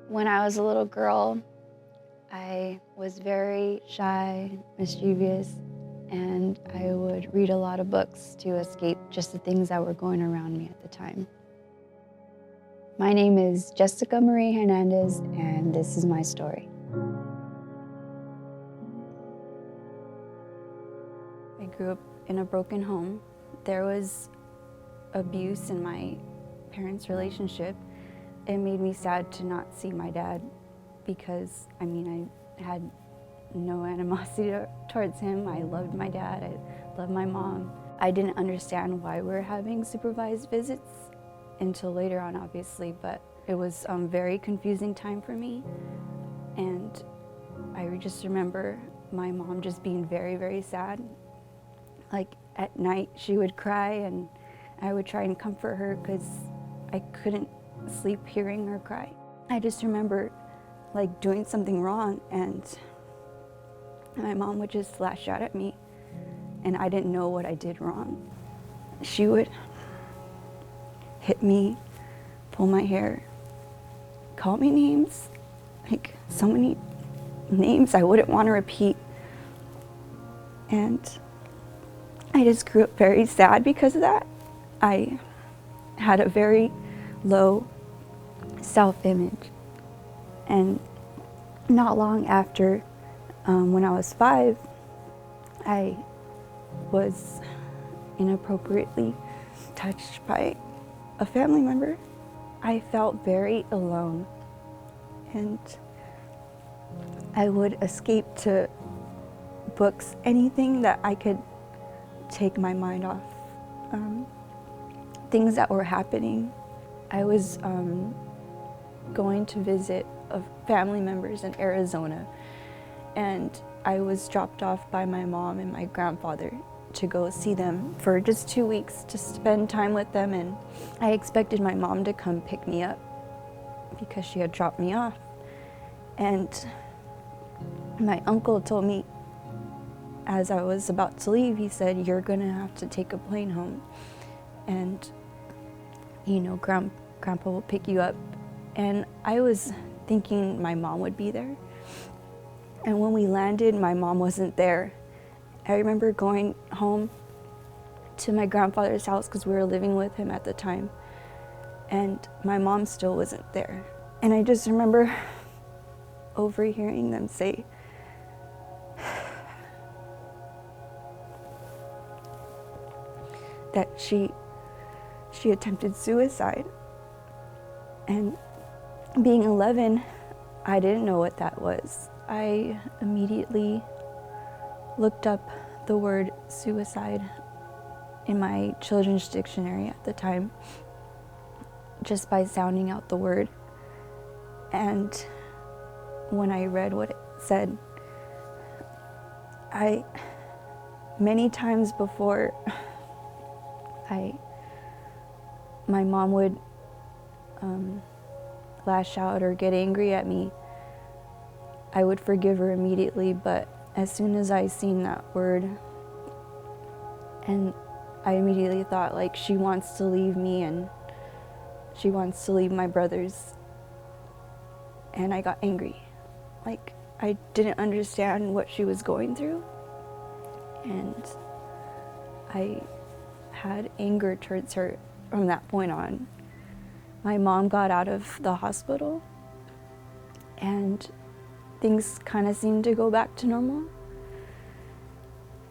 When I was a little girl, I was very shy, mischievous, and I would read a lot of books to escape just the things that were going around me at the time. My name is Jessica Marie Hernandez, and this is my story. I grew up in a broken home. There was abuse in my parents' relationship. It made me sad to not see my dad because, I had no animosity towards him. I loved my dad, I loved my mom. I didn't understand why we were having supervised visits until later on, obviously, but it was a very confusing time for me. And I just remember my mom just being very, very sad. Like at night, she would cry and I would try and comfort her because I couldn't sleep hearing her cry. I just remember like doing something wrong and my mom would just lash out at me and I didn't know what I did wrong. She would hit me, pull my hair, call me names, like so many names I wouldn't want to repeat. And I just grew up very sad because of that. I had a very low self-image. And not long after, when I was 5, I was inappropriately touched by a family member. I felt very alone, and I would escape to books, anything that I could take my mind off things that were happening. I was going to visit family members in Arizona, and I was dropped off by my mom and my grandfather to go see them for just 2 weeks to spend time with them. And I expected my mom to come pick me up because she had dropped me off. And my uncle told me as I was about to leave, he said, "You're gonna have to take a plane home, and Grandpa will pick you up." And I was thinking my mom would be there. And when we landed, my mom wasn't there. I remember going home to my grandfather's house because we were living with him at the time, and my mom still wasn't there. And I just remember overhearing them say, that she attempted suicide. And being 11, I didn't know what that was. I immediately looked up the word suicide in my children's dictionary at the time, just by sounding out the word. And when I read what it said, many times before my mom would lash out or get angry at me, I would forgive her immediately. But as soon as I seen that word, and I immediately thought, like, she wants to leave me and she wants to leave my brothers. And I got angry. Like, I didn't understand what she was going through. And I had anger towards her from that point on. My mom got out of the hospital and things kind of seemed to go back to normal.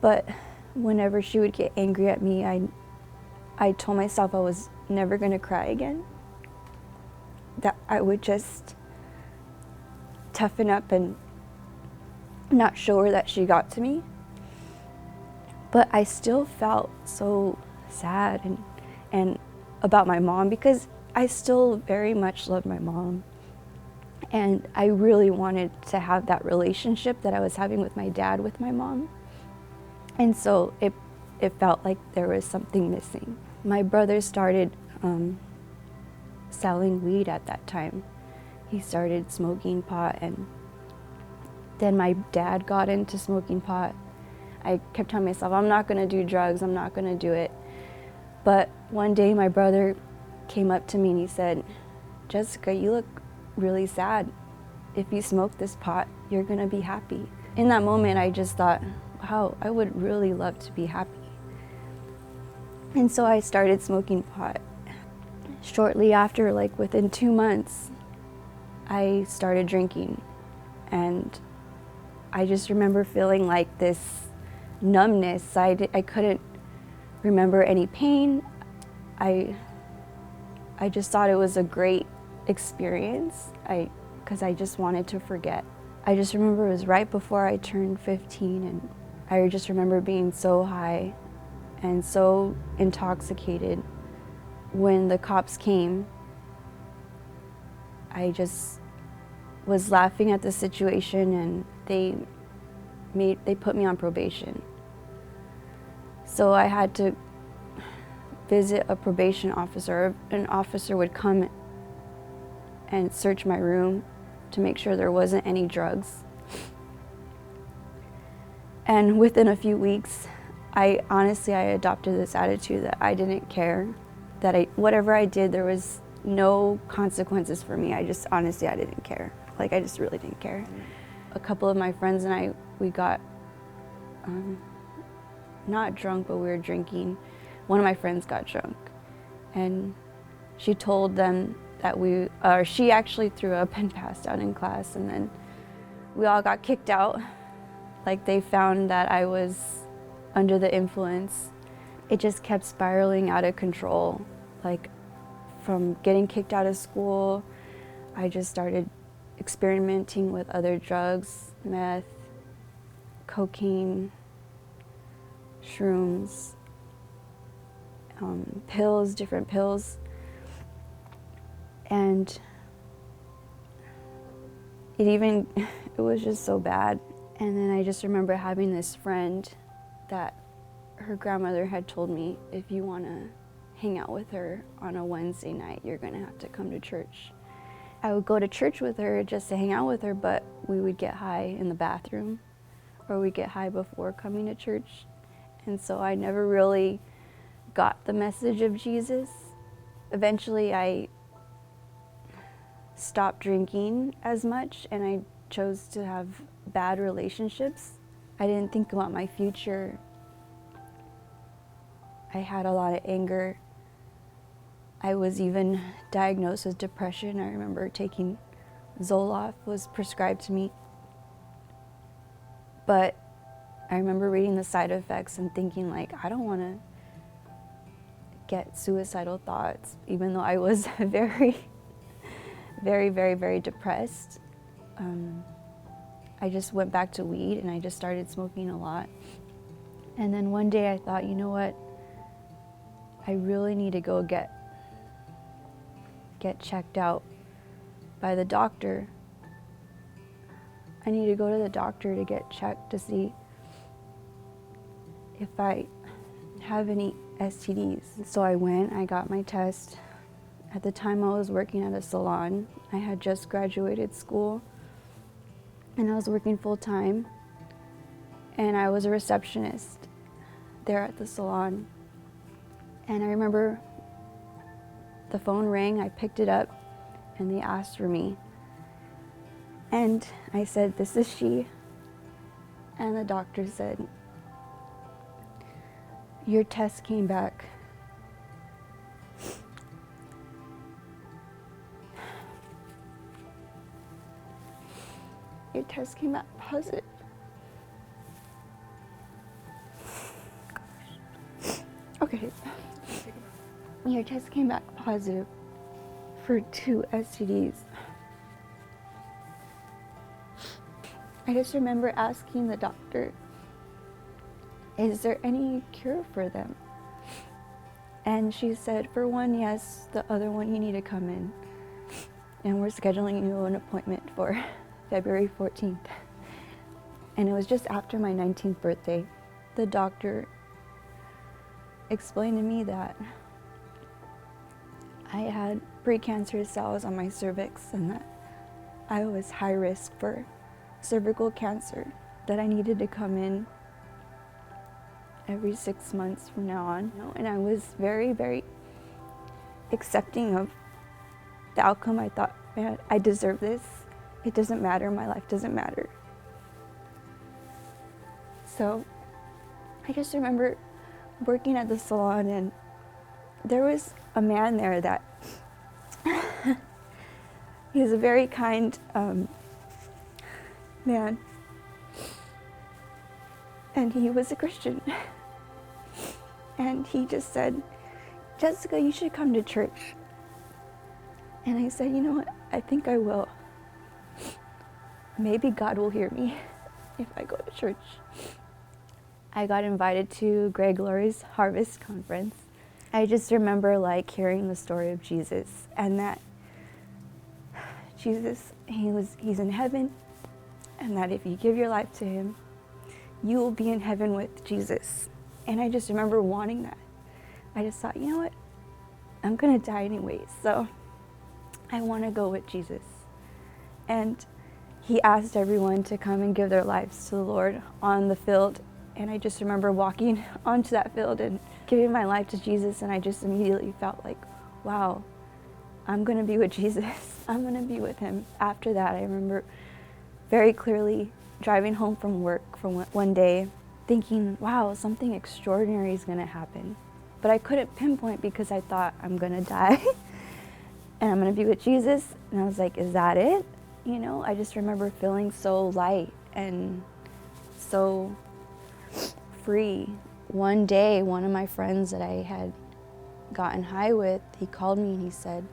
But whenever she would get angry at me, I told myself I was never going to cry again. That I would just toughen up and not show her that she got to me. But I still felt so sad and about my mom, because I still very much love my mom. And I really wanted to have that relationship that I was having with my dad with my mom. And so it felt like there was something missing. My brother started selling weed at that time. He started smoking pot, and then my dad got into smoking pot. I kept telling myself, I'm not gonna do drugs, I'm not gonna do it. But one day my brother came up to me and he said, "Jessica, you look really sad. If you smoke this pot, you're gonna be happy. In that moment, I just thought, wow, I would really love to be happy. And so I started smoking pot. Shortly after, like within 2 months, I started drinking. And I just remember feeling like this numbness. I couldn't remember any pain. I just thought it was a great experience because I just wanted to forget. I just remember it was right before I turned 15, and I just remember being so high and so intoxicated. When the cops came, I just was laughing at the situation, and they put me on probation. So I had to visit a probation officer. An officer would come and search my room to make sure there wasn't any drugs. And within a few weeks, I adopted this attitude that I didn't care, that whatever I did, there was no consequences for me. I didn't care. Like, I just really didn't care. A couple of my friends and I, we got not drunk, but we were drinking. One of my friends got drunk, and she told them that she actually threw up and passed out in class, and then we all got kicked out. Like, they found that I was under the influence. It just kept spiraling out of control. Like, from getting kicked out of school, I just started experimenting with other drugs, meth, cocaine, shrooms, pills, different pills. And it was just so bad. And then I just remember having this friend that her grandmother had told me, if you want to hang out with her on a Wednesday night, you're going to have to come to church. I would go to church with her just to hang out with her, but we would get high in the bathroom, or we'd get high before coming to church. And so I never really got the message of Jesus. Eventually I stopped drinking as much, and I chose to have bad relationships. I didn't think about my future. I had a lot of anger. I was even diagnosed with depression. I remember taking Zoloft, was prescribed to me. But I remember reading the side effects and thinking, like, I don't want to get suicidal thoughts, even though I was very, very, very, very depressed. I just went back to weed, and I just started smoking a lot. And then one day I thought, you know what? I really need to go get checked out by the doctor. I need to go to the doctor to get checked to see if I have any STDs. So I went, I got my test. At the time I was working at a salon. I had just graduated school, and I was working full time, and I was a receptionist there at the salon. And I remember the phone rang, I picked it up, and they asked for me. And I said, "This is she." And the doctor said, "Your test came back positive." Okay. Your test came back positive for 2 STDs. I just remember asking the doctor, "Is there any cure for them?" And she said, "For one, yes. The other one, you need to come in. And we're scheduling you an appointment for February 14th. And it was just after my 19th birthday. The doctor explained to me that I had precancerous cells on my cervix, and that I was high risk for cervical cancer, that I needed to come in every 6 months from now on. And I was very, very accepting of the outcome. I thought man, I deserve this. It doesn't matter. My life doesn't matter. So I just remember working at the salon, and there was a man there that he was a very kind man, and he was a Christian. And he just said, "Jessica, you should come to church." And I said, "You know what? I think I will. Maybe God will hear me if I go to church." I got invited to Greg Laurie's Harvest Conference. I just remember like hearing the story of Jesus, and that Jesus, he's in heaven, and that if you give your life to him, you will be in heaven with Jesus. And I just remember wanting that. I just thought, you know what? I'm gonna die anyways, so I wanna go with Jesus. And he asked everyone to come and give their lives to the Lord on the field. And I just remember walking onto that field and giving my life to Jesus, and I just immediately felt like, wow, I'm gonna be with Jesus. I'm gonna be with him. After that, I remember very clearly driving home from work from one day thinking, wow, something extraordinary is gonna happen. But I couldn't pinpoint because I thought, I'm gonna die and I'm gonna be with Jesus. And I was like, is that it? You know, I just remember feeling so light and so free. One day, one of my friends that I had gotten high with, he called me and he said,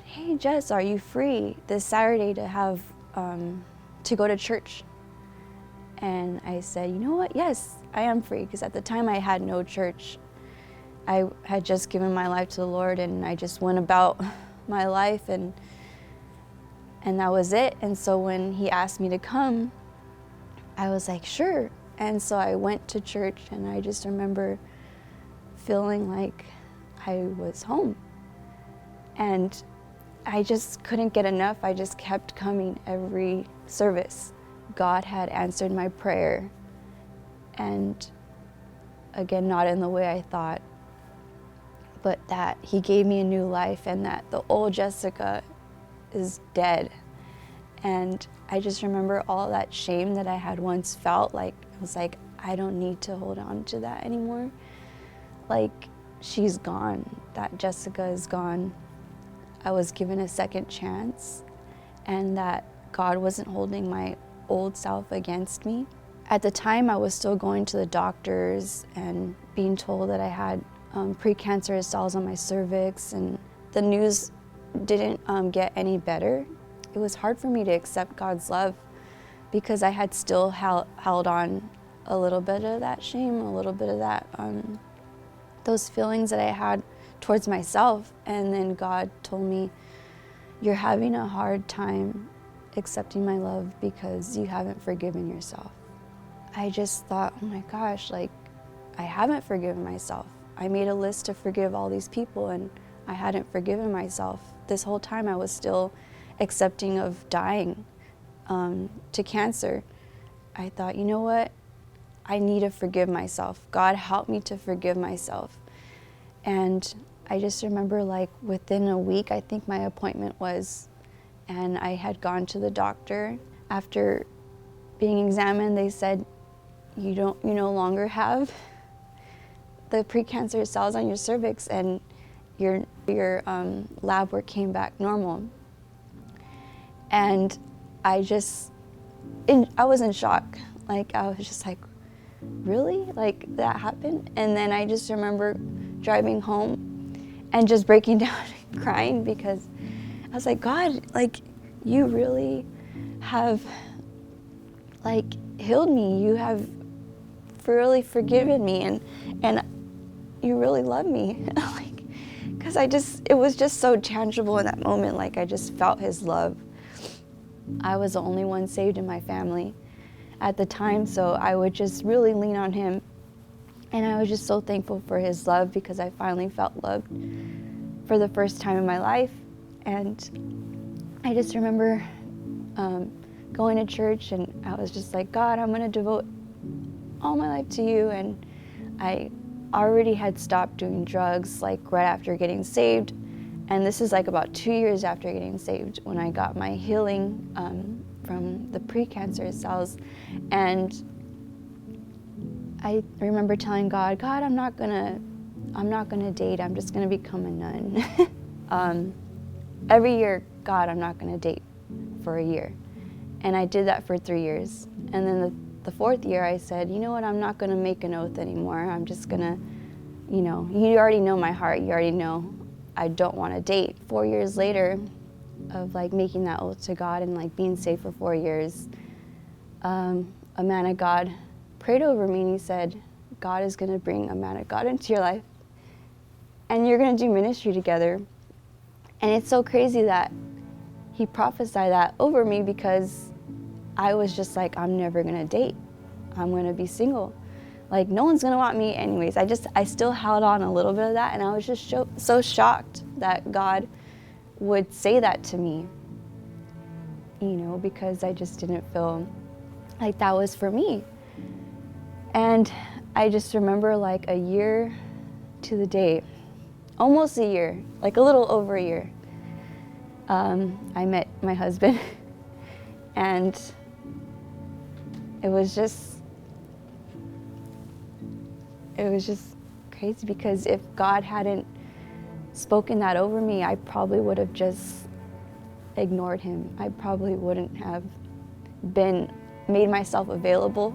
hey Jess, are you free this Saturday to have to go to church? And I said, you know what, yes, I am free, because at the time I had no church. I had just given my life to the Lord, and I just went about my life, and that was it. And so when he asked me to come, I was like, sure. And so I went to church, and I just remember feeling like I was home. And I just couldn't get enough. I just kept coming every service. God had answered my prayer. And again, not in the way I thought, but that he gave me a new life, and that the old Jessica is dead. And I just remember all that shame that I had once felt. Like, I was like, I don't need to hold on to that anymore. Like, she's gone. That Jessica is gone. I was given a second chance, and that God wasn't holding my old self against me. At the time, I was still going to the doctors and being told that I had precancerous cells on my cervix, and the news didn't get any better. It was hard for me to accept God's love, because I had still held on a little bit of that shame, a little bit of that, those feelings that I had towards myself. And then God told me, you're having a hard time accepting my love because you haven't forgiven yourself. I just thought, oh my gosh, like, I haven't forgiven myself. I made a list to forgive all these people, and I hadn't forgiven myself. This whole time I was still accepting of dying to cancer. I thought, you know what? I need to forgive myself. God, help me to forgive myself. And I just remember, like, within a week, I think my appointment was, and I had gone to the doctor. After being examined, they said, you no longer have the precancerous cells on your cervix, and your lab work came back normal. And I was in shock. Like, I was just like, really? Like, that happened? And then I just remember driving home and just breaking down and crying, because I was like, God, like, you really have, like, healed me. You have really forgiven me, and you really love me. Like, because it was just so tangible in that moment. Like, I just felt his love. I was the only one saved in my family at the time, so I would just really lean on him. And I was just so thankful for his love, because I finally felt loved for the first time in my life. And I just remember going to church, and I was just like, God, I'm going to devote all my life to you. And I already had stopped doing drugs, like, right after getting saved. And this is like about 2 years after getting saved when I got my healing from the precancerous cells. And I remember telling God, I'm not gonna date, I'm just gonna become a nun. Every year, God, I'm not gonna date for a year. And I did that for 3 years. And then the fourth year I said, you know what, I'm not gonna make an oath anymore. I'm just gonna, you already know my heart, you already know I don't wanna date. 4 years later of like making that oath to God and like being saved for 4 years, a man of God prayed over me and he said, God is gonna bring a man of God into your life and you're gonna do ministry together. And it's so crazy that he prophesied that over me because I was just like, I'm never gonna date. I'm gonna be single. Like, no one's gonna want me anyways. I still held on a little bit of that, and I was just so shocked that God would say that to me, because I just didn't feel like that was for me. And I just remember like a year to the date, almost a year, like a little over a year, I met my husband, and it was just crazy because if God hadn't spoken that over me, I probably would have just ignored him. I probably wouldn't have made myself available.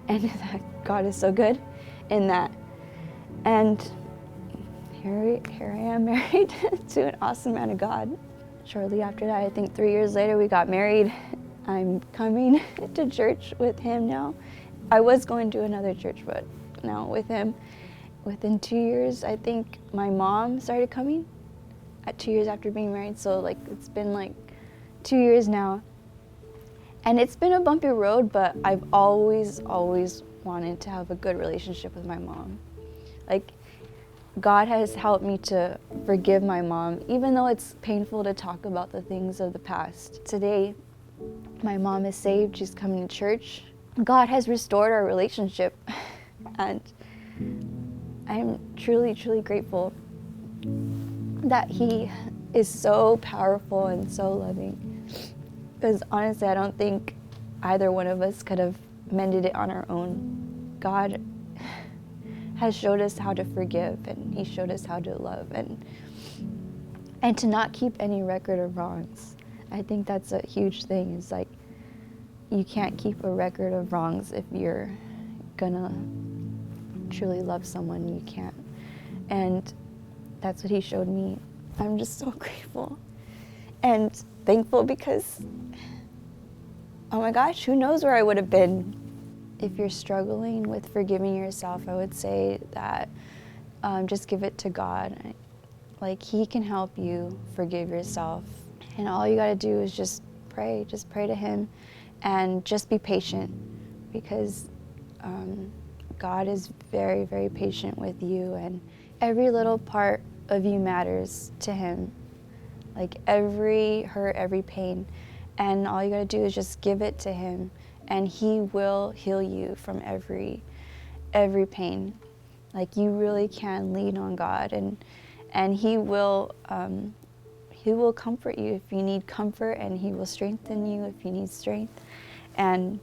And God is so good in that. And here I am married to an awesome man of God. Shortly after that, I think 3 years later, we got married. I'm coming to church with him now. I was going to another church, but now with him. Within 2 years, I think my mom started coming at 2 years after being married. So like it's been like 2 years now. And it's been a bumpy road, but I've always wanted to have a good relationship with my mom. Like, God has helped me to forgive my mom, even though it's painful to talk about the things of the past. Today, my mom is saved, she's coming to church. God has restored our relationship, and I am truly, truly grateful that he is so powerful and so loving. Because honestly, I don't think either one of us could have mended it on our own. God has showed us how to forgive, and he showed us how to love, and to not keep any record of wrongs. I think that's a huge thing. It's like, you can't keep a record of wrongs if you're gonna truly love someone. You can't. And that's what he showed me. I'm just so grateful and thankful because, oh my gosh, who knows where I would have been. If you're struggling with forgiving yourself, I would say that just give it to God. Like, he can help you forgive yourself. And all you gotta do is just pray to him, and just be patient, because God is very, very patient with you, and every little part of you matters to him. Like every hurt, every pain. And all you gotta do is just give it to him, and he will heal you from every pain. Like, you really can lean on God, and he will comfort you if you need comfort, and he will strengthen you if you need strength. And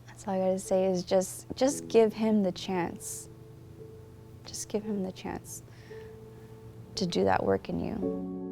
that's all I gotta say is just give him the chance. Just give him the chance to do that work in you.